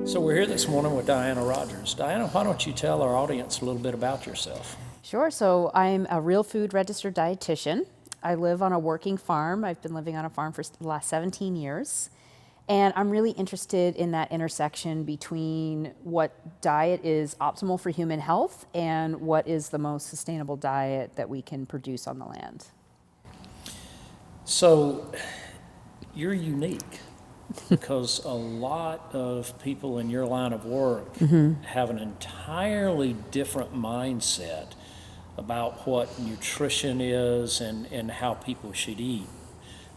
So we're here this morning with Diana Rodgers. Diana, why don't you tell our audience a little bit about yourself? Sure. So I'm a real food registered dietitian. I live on a working farm. I've been living on a farm for the last 17 years. And I'm really interested in that intersection between what diet is optimal for human health and what is the most sustainable diet that we can produce on the land. So you're unique because a lot of people in your line of work have an entirely different mindset about what nutrition is and how people should eat.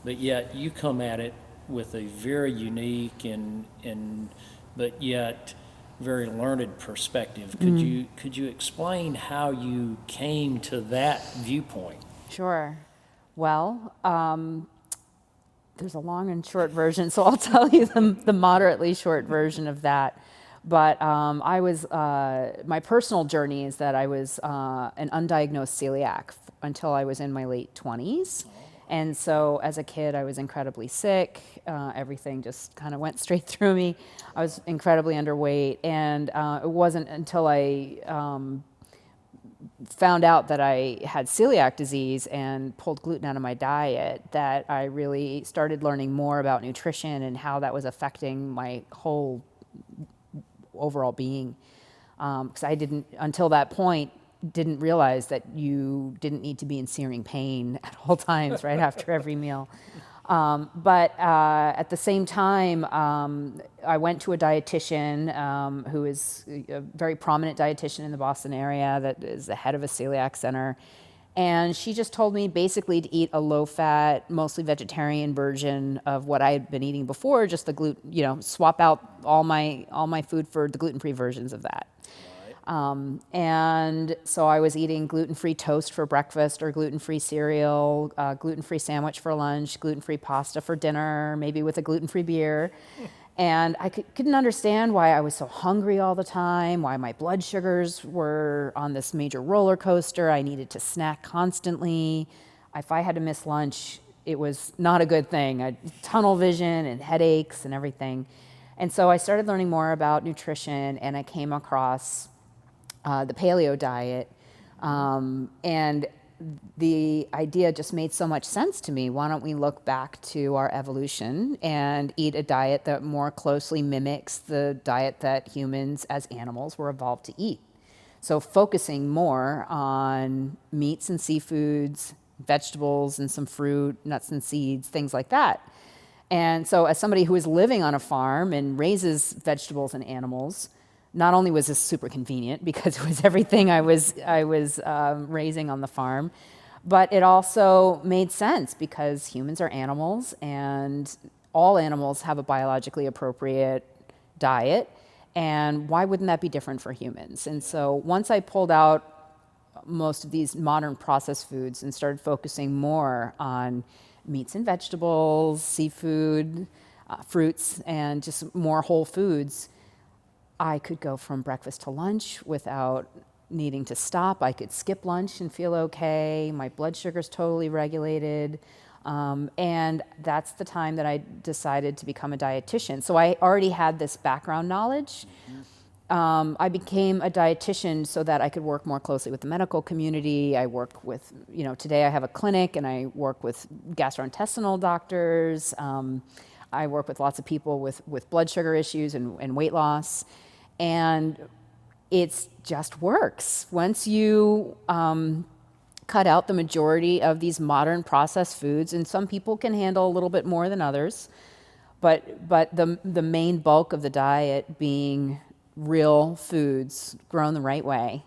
But yet you come at it with a very unique and but yet very learned perspective. Could you explain how you came to that viewpoint? Sure. Well, there's a long and short version, so I'll tell you the moderately short version of that. But my personal journey is that I was an undiagnosed celiac until I was in my late 20s. And so as a kid, I was incredibly sick. Everything just kind of went straight through me. I was incredibly underweight. And it wasn't until I found out that I had celiac disease and pulled gluten out of my diet that I really started learning more about nutrition and how that was affecting my whole overall being. Because I didn't, until that point, didn't realize that you didn't need to be in searing pain at all times, right after every meal. But at the same time, I went to a dietitian who is a very prominent dietitian in the Boston area that is the head of a celiac center. And she just told me basically to eat a low-fat, mostly vegetarian version of what I had been eating before, just the gluten, swap out all my food for the gluten-free versions of that. And so I was eating gluten-free toast for breakfast or gluten-free cereal, gluten-free sandwich for lunch, gluten-free pasta for dinner, maybe with a gluten-free beer. And I couldn't understand why I was so hungry all the time, why my blood sugars were on this major roller coaster. I needed to snack constantly. If I had to miss lunch, it was not a good thing. I had tunnel vision and headaches and everything. And so I started learning more about nutrition, and I came across the paleo diet, and the idea just made so much sense to me. Why don't we look back to our evolution and eat a diet that more closely mimics the diet that humans as animals were evolved to eat? So focusing more on meats and seafoods, vegetables and some fruit, nuts and seeds, things like that. And so as somebody who is living on a farm and raises vegetables and animals, not only was this super convenient because it was everything I was raising on the farm, but it also made sense because humans are animals and all animals have a biologically appropriate diet. And why wouldn't that be different for humans? And so once I pulled out most of these modern processed foods and started focusing more on meats and vegetables, seafood, fruits, and just more whole foods, I could go from breakfast to lunch without needing to stop. I could skip lunch and feel okay. My blood sugar's totally regulated. And that's the time that I decided to become a dietitian. So I already had this background knowledge. I became a dietitian so that I could work more closely with the medical community. I work with, today I have a clinic and I work with gastrointestinal doctors. I work with lots of people with blood sugar issues and weight loss. And it just works. Once you cut out the majority of these modern processed foods, and some people can handle a little bit more than others, but the main bulk of the diet being real foods grown the right way,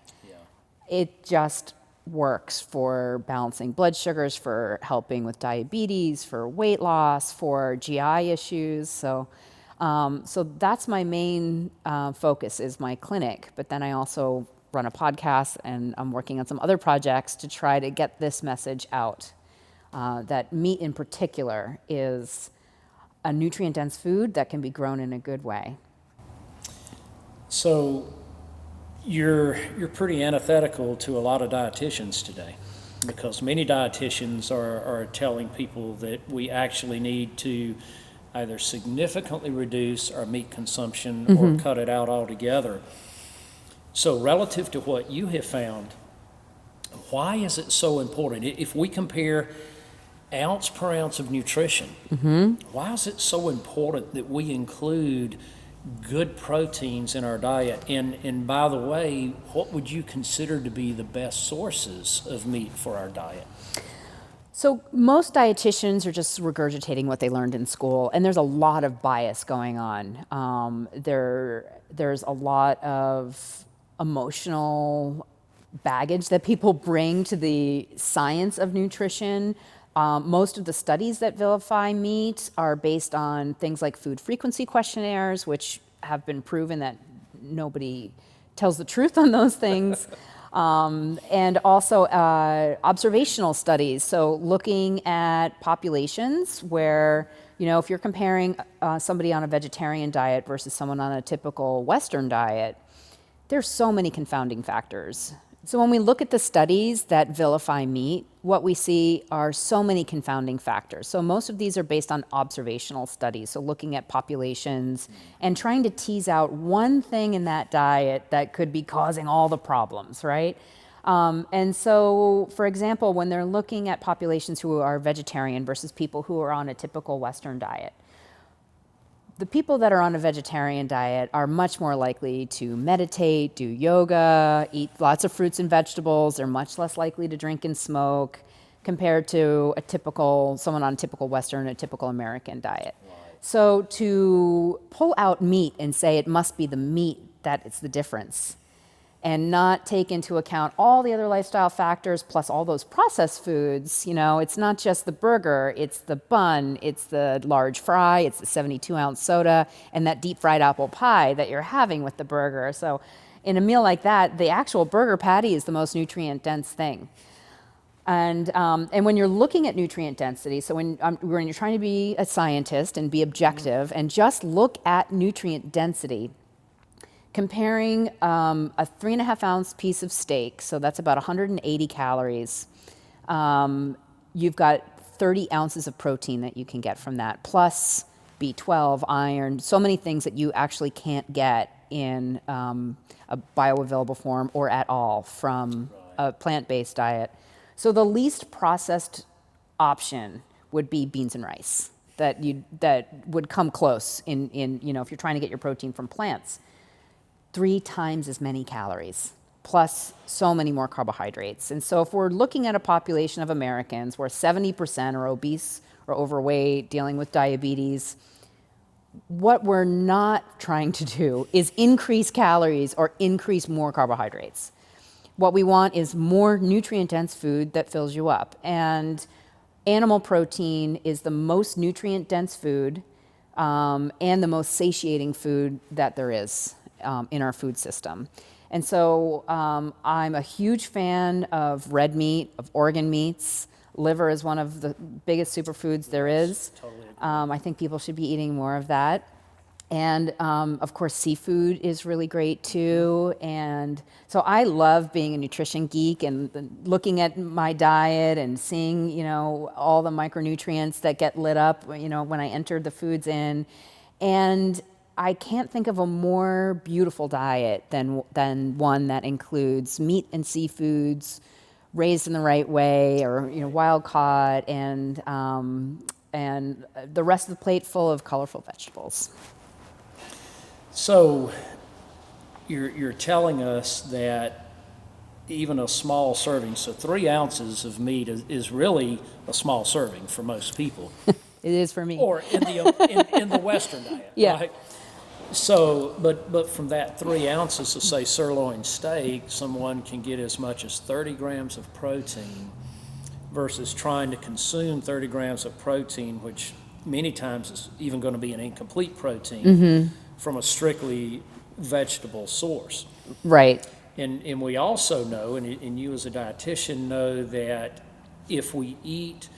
it just works for balancing blood sugars, for helping with diabetes, for weight loss, for GI issues. So that's my main focus is my clinic. But then I also run a podcast and I'm working on some other projects to try to get this message out, that meat in particular is a nutrient-dense food that can be grown in a good way. So you're pretty antithetical to a lot of dietitians today, because many dietitians are telling people that we actually need to either significantly reduce our meat consumption or cut it out altogether. So relative to what you have found, why is it so important? If we compare ounce per ounce of nutrition, why is it so important that we include good proteins in our diet? And by the way, what would you consider to be the best sources of meat for our diet? So most dietitians are just regurgitating what they learned in school, and there's a lot of bias going on. There's a lot of emotional baggage that people bring to the science of nutrition. Most of the studies that vilify meat are based on things like food frequency questionnaires, which have been proven that nobody tells the truth on those things. And also observational studies, so looking at populations where, if you're comparing somebody on a vegetarian diet versus someone on a typical Western diet, there's so many confounding factors. So when we look at the studies that vilify meat, what we see are so many confounding factors. So most of these are based on observational studies, so looking at populations and trying to tease out one thing in that diet that could be causing all the problems, right? And so, for example, when they're looking at populations who are vegetarian versus people who are on a typical Western diet, the people that are on a vegetarian diet are much more likely to meditate, do yoga, eat lots of fruits and vegetables. They're much less likely to drink and smoke compared to someone on a typical Western, a typical American diet. So to pull out meat and say it must be the meat that is the difference, and not take into account all the other lifestyle factors plus all those processed foods. It's not just the burger, it's the bun, it's the large fry, it's the 72-ounce soda, and that deep fried apple pie that you're having with the burger. So in a meal like that, the actual burger patty is the most nutrient-dense thing. And when you're looking at nutrient density, so when you're trying to be a scientist and be objective and just look at nutrient density, comparing a 3.5-ounce piece of steak, so that's about 180 calories, you've got 30 ounces of protein that you can get from that, plus B12, iron, so many things that you actually can't get in a bioavailable form or at all from a plant-based diet. So the least processed option would be beans and rice, that would come close in if you're trying to get your protein from plants. 3 times as many calories, plus so many more carbohydrates. And so if we're looking at a population of Americans where 70% are obese or overweight, dealing with diabetes, what we're not trying to do is increase calories or increase more carbohydrates. What we want is more nutrient-dense food that fills you up. And animal protein is the most nutrient-dense food and the most satiating food that there is in our food system. And so I'm a huge fan of red meat, of organ meats. Liver is one of the biggest superfoods there is. Totally agree. I think people should be eating more of that. And of course, seafood is really great too. And so I love being a nutrition geek and looking at my diet and seeing, all the micronutrients that get lit up, when I enter the foods in. And I can't think of a more beautiful diet than one that includes meat and seafoods raised in the right way, or wild caught, and the rest of the plate full of colorful vegetables. So you're telling us that even a small serving, so 3 ounces of meat is really a small serving for most people. It is for me. Or in the Western diet, Yeah. right? So, but from that 3 ounces of, say, sirloin steak, someone can get as much as 30 grams of protein versus trying to consume 30 grams of protein, which many times is even going to be an incomplete protein from a strictly vegetable source. Right. And we also know, and you as a dietitian know, that if we eat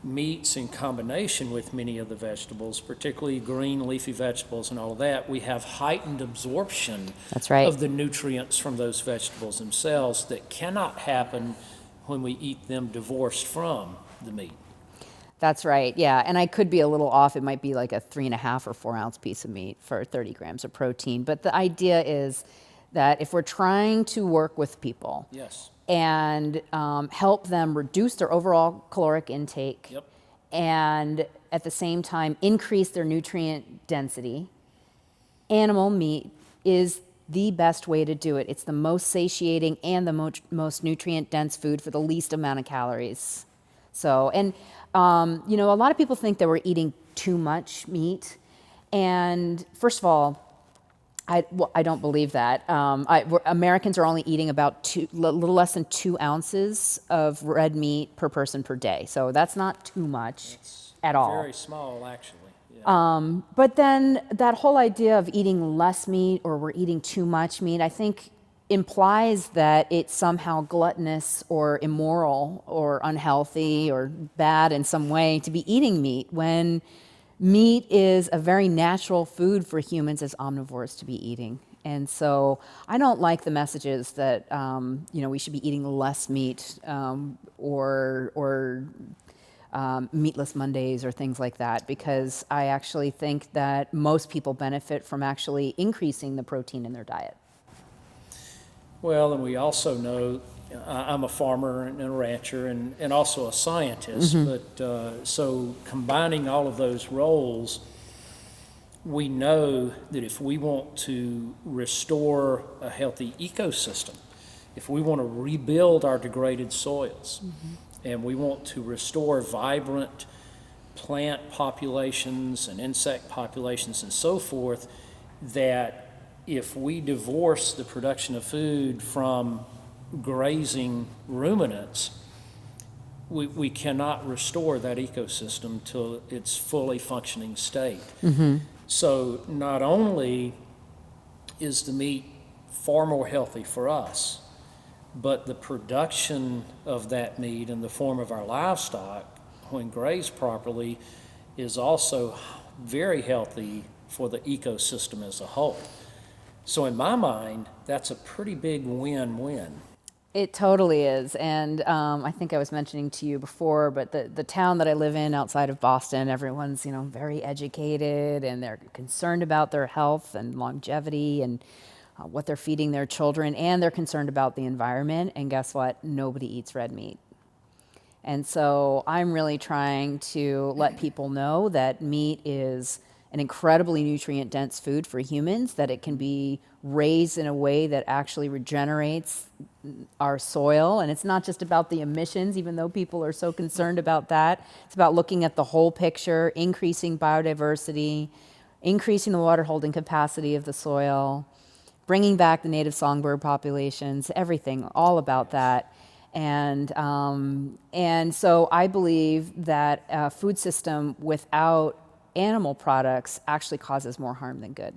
meats in combination with many of the vegetables, particularly green leafy vegetables and all of that, we have heightened absorption That's right. of the nutrients from those vegetables themselves that cannot happen when we eat them divorced from the meat. That's right. Yeah. And I could be a little off. It might be like a 3.5 or 4 ounce piece of meat for 30 grams of protein. But the idea is that if we're trying to work with people Yes. and help them reduce their overall caloric intake Yep. and at the same time increase their nutrient density, animal meat is the best way to do it. It's the most satiating and the most nutrient dense food for the least amount of calories. So, and a lot of people think that we're eating too much meat. And first of all, I don't believe that. Americans are only eating about a little less than 2 ounces of red meat per person per day. So that's not too much It's at all. very small, actually. Yeah. But then that whole idea of eating less meat or we're eating too much meat, I think implies that it's somehow gluttonous or immoral or unhealthy or bad in some way to be eating meat, when meat is a very natural food for humans as omnivores to be eating. And so I don't like the messages that we should be eating less meat or meatless Mondays or things like that, because I actually think that most people benefit from actually increasing the protein in their diet. Well, and we also know, I'm a farmer and a rancher and also a scientist, but so combining all of those roles, we know that if we want to restore a healthy ecosystem, if we want to rebuild our degraded soils, and we want to restore vibrant plant populations and insect populations and so forth, that if we divorce the production of food from grazing ruminants, we cannot restore that ecosystem to its fully functioning state. So not only is the meat far more healthy for us, but the production of that meat in the form of our livestock, when grazed properly, is also very healthy for the ecosystem as a whole. So in my mind, that's a pretty big win-win. It totally is. And I think I was mentioning to you before, but the town that I live in outside of Boston, everyone's, very educated and they're concerned about their health and longevity and what they're feeding their children, and they're concerned about the environment. And guess what? Nobody eats red meat. And so I'm really trying to let people know that meat is an incredibly nutrient dense food for humans, that it can be raised in a way that actually regenerates our soil. And it's not just about the emissions, even though people are so concerned about that. It's about looking at the whole picture, increasing biodiversity, increasing the water holding capacity of the soil, bringing back the native songbird populations, everything, all about that. And so I believe that a food system without animal products actually causes more harm than good.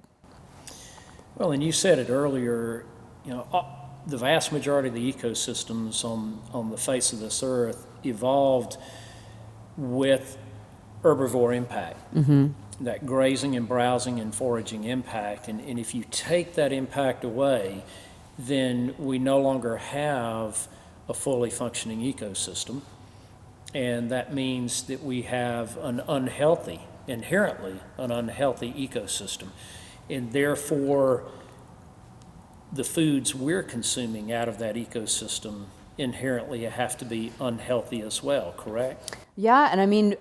Well, and you said it earlier, the vast majority of the ecosystems on the face of this earth evolved with herbivore impact, that grazing and browsing and foraging impact. And if you take that impact away, then we no longer have a fully functioning ecosystem. And that means that we have inherently an unhealthy ecosystem. And therefore, the foods we're consuming out of that ecosystem inherently have to be unhealthy as well, correct? Yeah, and I mean,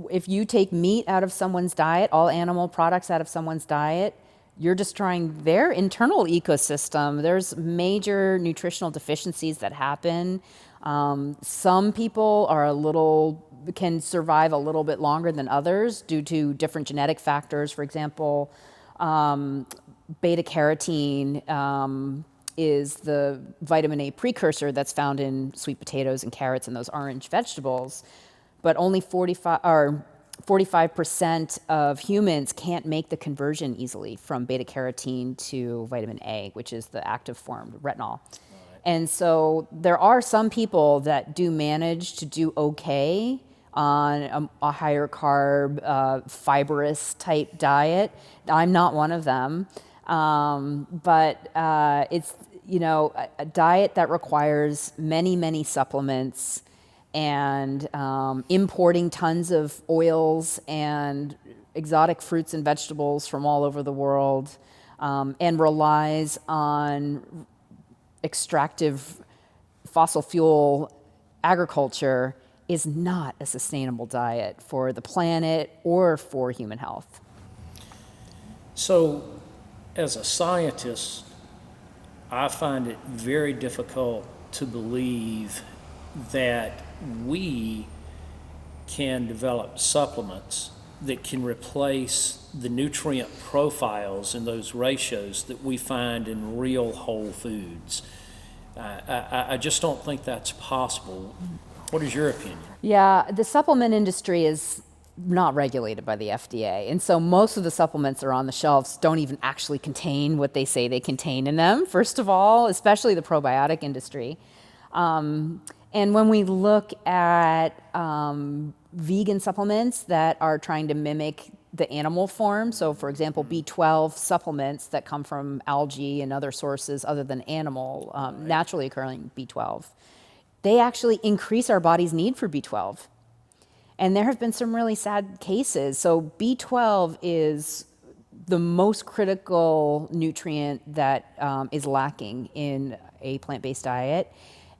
if you take meat out of someone's diet, all animal products out of someone's diet, you're destroying their internal ecosystem. There's major nutritional deficiencies that happen. Some people can survive a little bit longer than others due to different genetic factors. For example, beta carotene is the vitamin A precursor that's found in sweet potatoes and carrots and those orange vegetables, but only 45% of humans can't make the conversion easily from beta carotene to vitamin A, which is the active form, retinol. And so there are some people that do manage to do okay on a higher carb, fibrous type diet. I'm not one of them. But it's, a diet that requires many, many supplements and importing tons of oils and exotic fruits and vegetables from all over the world, and relies on extractive fossil fuel agriculture, is not a sustainable diet for the planet or for human health. So, as a scientist, I find it very difficult to believe that we can develop supplements that can replace the nutrient profiles and those ratios that we find in real whole foods. I just don't think that's possible. What is your opinion? Yeah, the supplement industry is not regulated by the FDA. And so most of the supplements that are on the shelves don't even actually contain what they say they contain in them, first of all, especially the probiotic industry. And when we look at vegan supplements that are trying to mimic the animal form, so for example, B12 supplements that come from algae and other sources other than animal, naturally occurring B12, they actually increase our body's need for B12. And there have been some really sad cases. So B12 is the most critical nutrient that is lacking in a plant-based diet.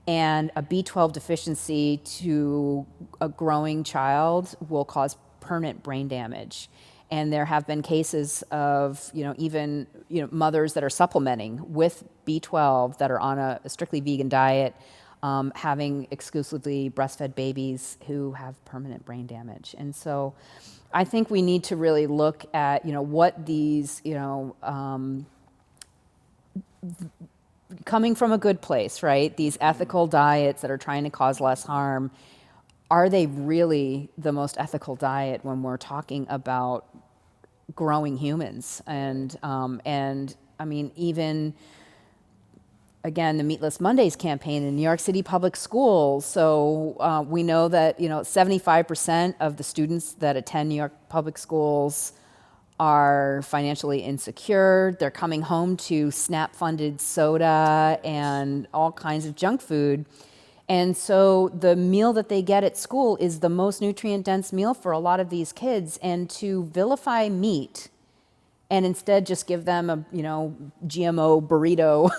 And a B12 deficiency to a growing child will cause permanent brain damage. And there have been cases of, even mothers that are supplementing with B12 that are on a strictly vegan diet, having exclusively breastfed babies who have permanent brain damage. And so I think we need to really look at, what these, coming from a good place, right? These ethical diets that are trying to cause less harm, are they really the most ethical diet when we're talking about growing humans? And I mean, even again, the Meatless Mondays campaign in New York City public schools. So we know that 75% of the students that attend New York public schools are financially insecure. They're coming home to SNAP-funded soda and all kinds of junk food. And so the meal that they get at school is the most nutrient-dense meal for a lot of these kids. And to vilify meat and instead just give them a GMO burrito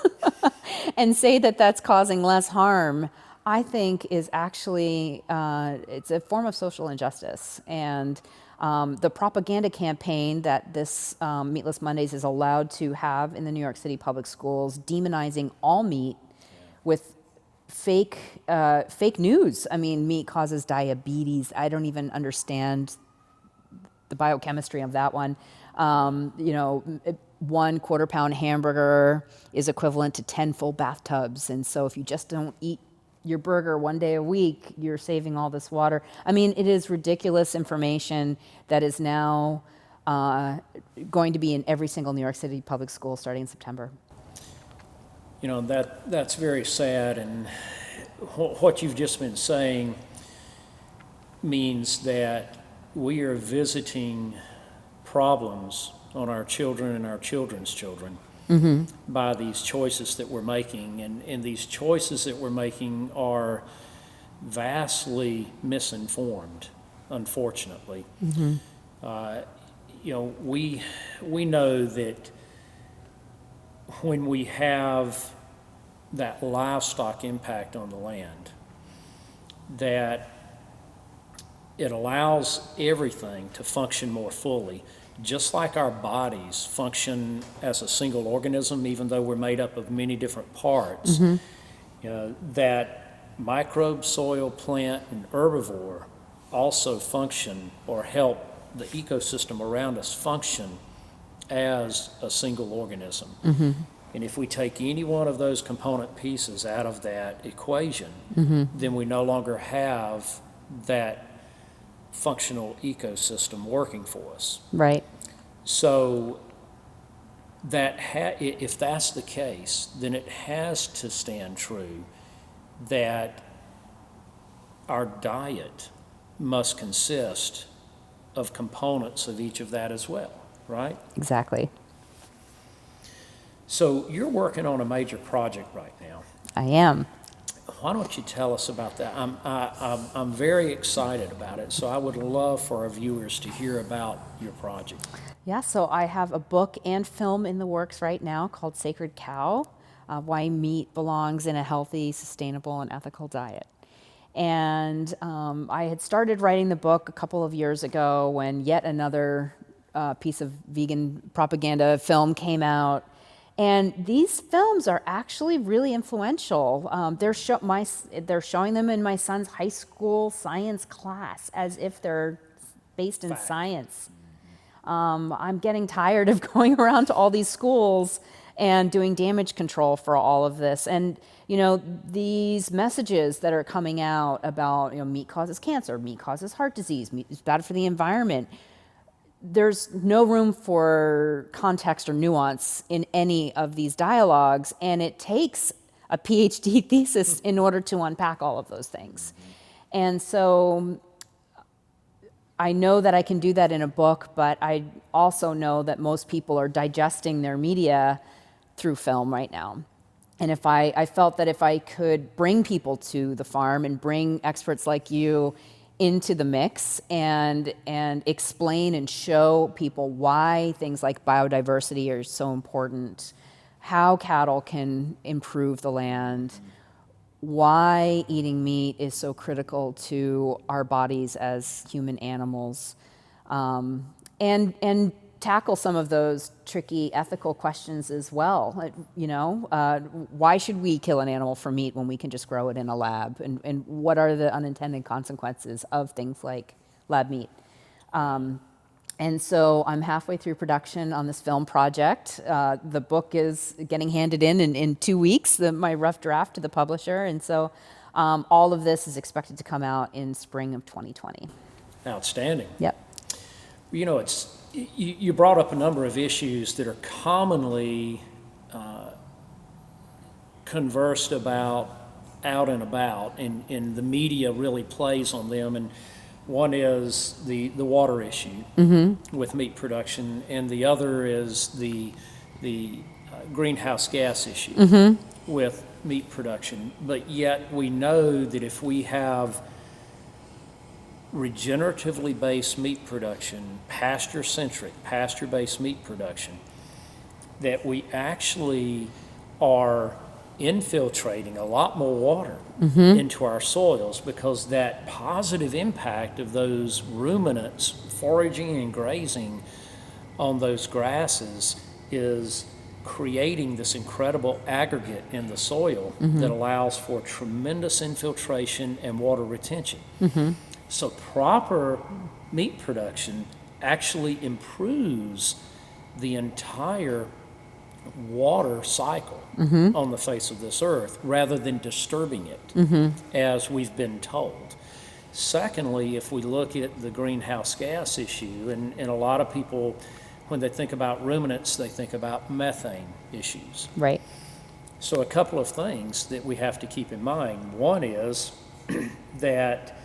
and say that that's causing less harm, I think is actually, it's a form of social injustice. And the propaganda campaign that this Meatless Mondays is allowed to have in the New York City public schools, demonizing all meat with fake news. I mean, meat causes diabetes. I don't even understand the biochemistry of that one. 1 quarter-pound hamburger is equivalent to 10 full bathtubs. And so if you just don't eat your burger 1 day a week, you're saving all this water. I mean, it is ridiculous information that is now going to be in every single New York City public school starting in September. That's very sad. And what you've just been saying means that we are visiting problems on our children and our children's children by these choices that we're making. And these choices that we're making are vastly misinformed, unfortunately. We know that when we have that livestock impact on the land, that it allows everything to function more fully, just like our bodies function as a single organism, even though we're made up of many different parts. That microbe, soil, plant, and herbivore also function or help the ecosystem around us function as a single organism. And if we take any one of those component pieces out of that equation, then we no longer have that functional ecosystem working for us. Right. So that if that's the case, then it has to stand true that our diet must consist of components of each of that as well, right? Exactly. So you're working on a major project right now. I am. Why don't you tell us about that? I'm very excited about it, so I would love for our viewers to hear about your project. Yeah, so I have a book and film in the works right now called Sacred Cow, Why Meat Belongs in a Healthy, Sustainable, and Ethical Diet. And I had started writing the book a couple of years ago when yet another piece of vegan propaganda film came out. And these films are actually really influential. They're showing them in my son's high school science class as if they're based in Fact. science. I'm getting tired of going around to all these schools and doing damage control for all of this. And, you know, these messages that are coming out about, you know, meat causes cancer, meat causes heart disease, meat is bad for the environment. There's no room for context or nuance in any of these dialogues, and it takes a PhD thesis in order to unpack all of those things. And so I know that I can do that in a book, but I also know that most people are digesting their media through film right now. And if I felt that if I could bring people to the farm and bring experts like you into the mix and explain and show people why things like biodiversity are so important, how cattle can improve the land, why eating meat is so critical to our bodies as human animals, and tackle some of those tricky ethical questions as well. You know, why should we kill an animal for meat when we can just grow it in a lab? And what are the unintended consequences of things like lab meat? And so I'm halfway through production on this film project. The book is getting handed in 2 weeks, my rough draft to the publisher. And so all of this is expected to come out in spring of 2020. Outstanding. Yep. You know, you brought up a number of issues that are commonly conversed about out and about, and the media really plays on them. And one is the water issue with meat production, and the other is the greenhouse gas issue with meat production. But yet we know that if we have regeneratively based meat production, pasture-centric, pasture-based meat production, that we actually are infiltrating a lot more water into our soils, because that positive impact of those ruminants foraging and grazing on those grasses is creating this incredible aggregate in the soil that allows for tremendous infiltration and water retention. So proper meat production actually improves the entire water cycle on the face of this earth, rather than disturbing it, as we've been told. Secondly, if we look at the greenhouse gas issue, and a lot of people, when they think about ruminants, they think about methane issues. Right. So a couple of things that we have to keep in mind. One is that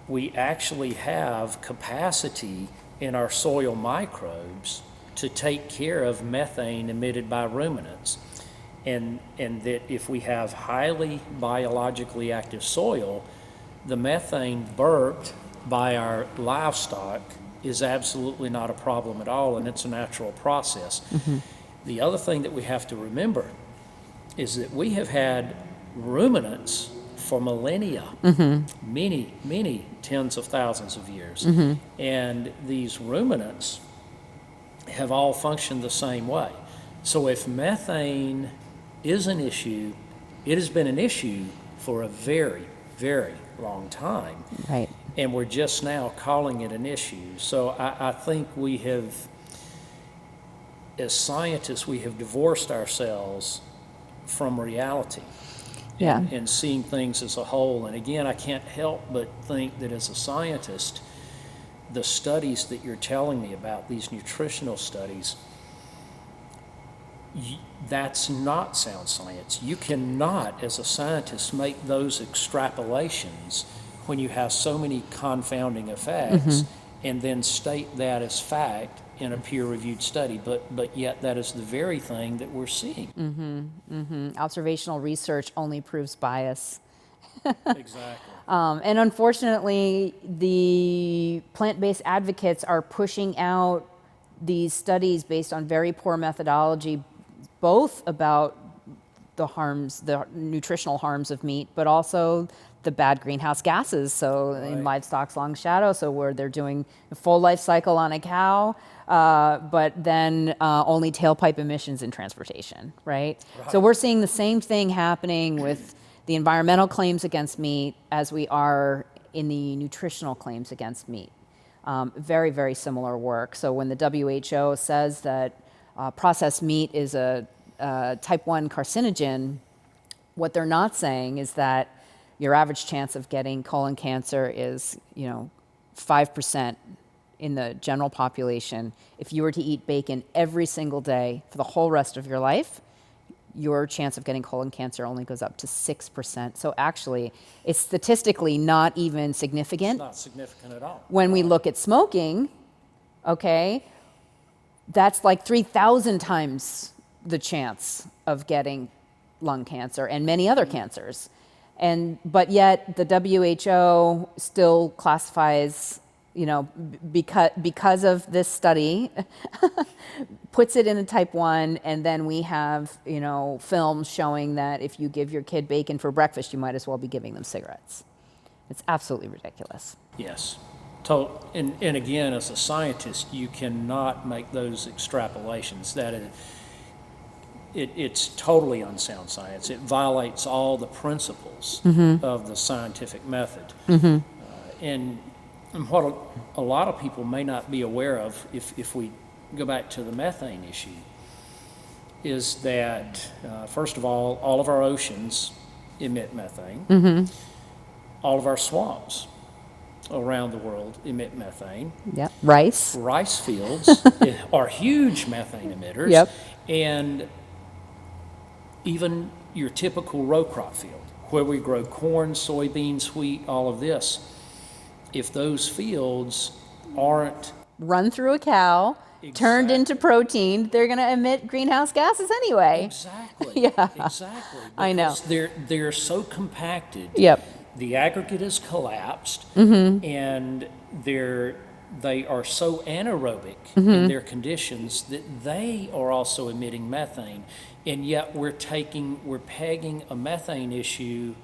we actually have capacity in our soil microbes to take care of methane emitted by ruminants. And that if we have highly biologically active soil, the methane burped by our livestock is absolutely not a problem at all, and it's a natural process. The other thing that we have to remember is that we have had ruminants for millennia, many tens of thousands of years. And these ruminants have all functioned the same way. So if methane is an issue, it has been an issue for a very, very long time. Right. And we're just now calling it an issue. So I think we have, as scientists, we have divorced ourselves from reality. Yeah. And seeing things as a whole. And again, I can't help but think that as a scientist, the studies that you're telling me about, these nutritional studies, that's not sound science. You cannot, as a scientist, make those extrapolations when you have so many confounding effects and then state that as fact in a peer-reviewed study, but yet that is the very thing that we're seeing. Observational research only proves bias. Exactly. And unfortunately, the plant-based advocates are pushing out these studies based on very poor methodology, both about the harms, the nutritional harms of meat, but also the bad greenhouse gases. So in Right. livestock's long shadow, so where they're doing a full life cycle on a cow, but then only tailpipe emissions in transportation, right? So Right. we're seeing the same thing happening with the environmental claims against meat as we are in the nutritional claims against meat. Very, very similar work. So when the WHO says that processed meat is a type 1 carcinogen, what they're not saying is that your average chance of getting colon cancer is, 5% in the general population. If you were to eat bacon every single day for the whole rest of your life, your chance of getting colon cancer only goes up to 6%. So actually, it's statistically not even It's significant. not significant at all. When we Right. look at smoking, okay, that's like 3,000 times the chance of getting lung cancer and many other cancers. But yet the WHO still classifies, because of this study, puts it in a type 1, and then we have, films showing that if you give your kid bacon for breakfast, you might as well be giving them cigarettes. It's absolutely ridiculous. Yes. And again, as a scientist, you cannot make those extrapolations. It's totally unsound science. It violates all the principles of the scientific method. And what a lot of people may not be aware of, if we go back to the methane issue, is that, first of all of our oceans emit methane. All of our swamps around the world emit methane. Yep. Rice. Rice fields are huge methane emitters. Yep. And even your typical row crop field, where we grow corn, soybeans, wheat, all of this, if those fields aren't Run through a cow, turned into Exactly. protein, they're going to emit greenhouse gases anyway. exactly, Yeah. exactly, I know. because they're so compacted, Yep. the aggregate is collapsed, and they are so anaerobic in their conditions that they are also emitting methane, and yet we're pegging a methane issue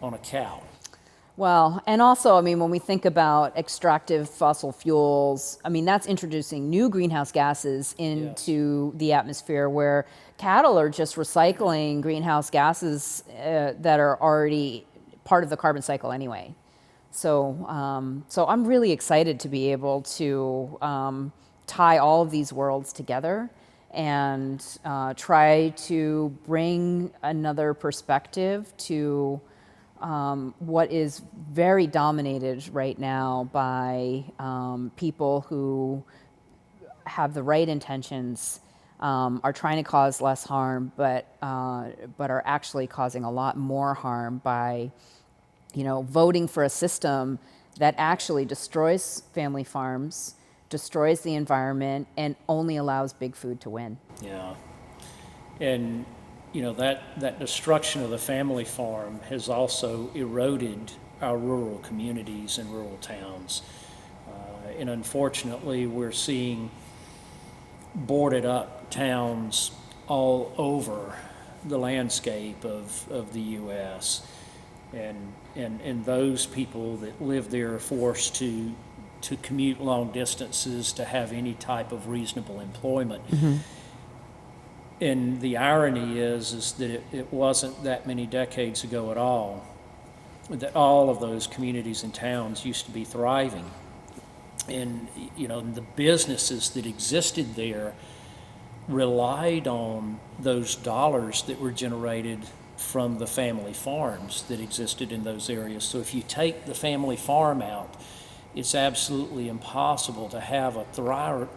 on a cow. Well, and also, when we think about extractive fossil fuels, that's introducing new greenhouse gases into the atmosphere, where cattle are just recycling greenhouse gases that are already part of the carbon cycle anyway. So I'm really excited to be able to tie all of these worlds together and try to bring another perspective to what is very dominated right now by people who have the right intentions, are trying to cause less harm, but are actually causing a lot more harm by, voting for a system that actually destroys family farms, destroys the environment, and only allows big food to win. Yeah. And, that destruction of the family farm has also eroded our rural communities and rural towns. And unfortunately, we're seeing boarded up towns all over the landscape of the U.S. And those people that live there are forced to commute long distances to have any type of reasonable employment. And the irony is that it wasn't that many decades ago at all that all of those communities and towns used to be thriving. And, the businesses that existed there relied on those dollars that were generated from the family farms that existed in those areas. So if you take the family farm out, it's absolutely impossible to have a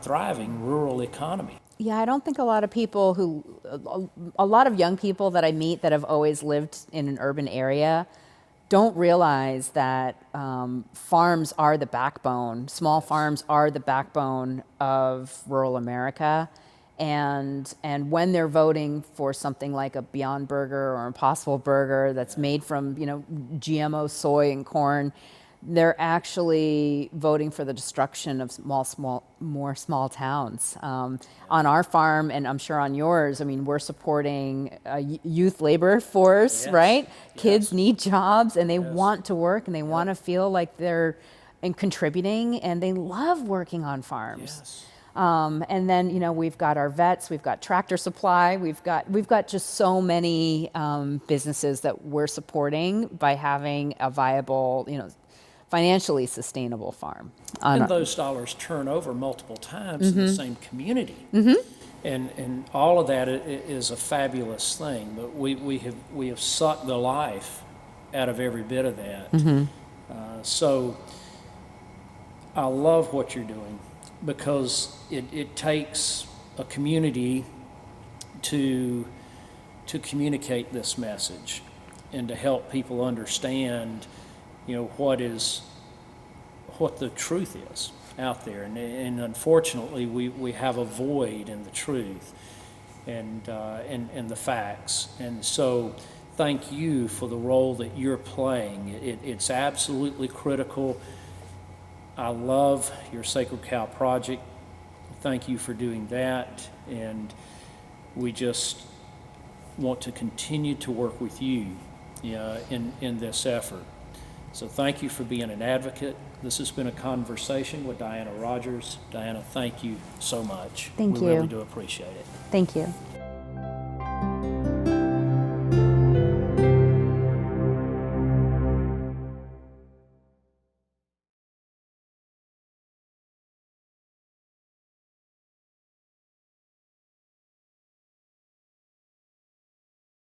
thriving rural economy. Yeah, I don't think a lot of people a lot of young people that I meet that have always lived in an urban area don't realize that farms are the backbone. Small farms are the backbone of rural America, and when they're voting for something like a Beyond Burger or Impossible Burger that's made from GMO soy and corn, they're actually voting for the destruction of more small towns. On our farm, and I'm sure on yours, I mean, we're supporting a youth labor force, Yes, right? yes. Kids need jobs, and they Yes. want to work, and they want to feel like they're contributing, and they love working on farms. Yes. And then we've got our vets, we've got Tractor Supply, we've got just so many businesses that we're supporting by having a viable, financially sustainable farm. And those dollars turn over multiple times in the same community. And all of that is a fabulous thing. But we have sucked the life out of every bit of that. So I love what you're doing, because it takes a community to communicate this message and to help people understand what the truth is out there, and unfortunately we have a void in the truth and the facts. And so thank you for the role that you're playing. It's absolutely critical. I love your Sacred Cow project. Thank you for doing that, and we just want to continue to work with you in this effort. So thank you for being an advocate. This has been a conversation with Diana Rodgers. Diana, thank you so much. Thank We you. really do appreciate it. Thank you.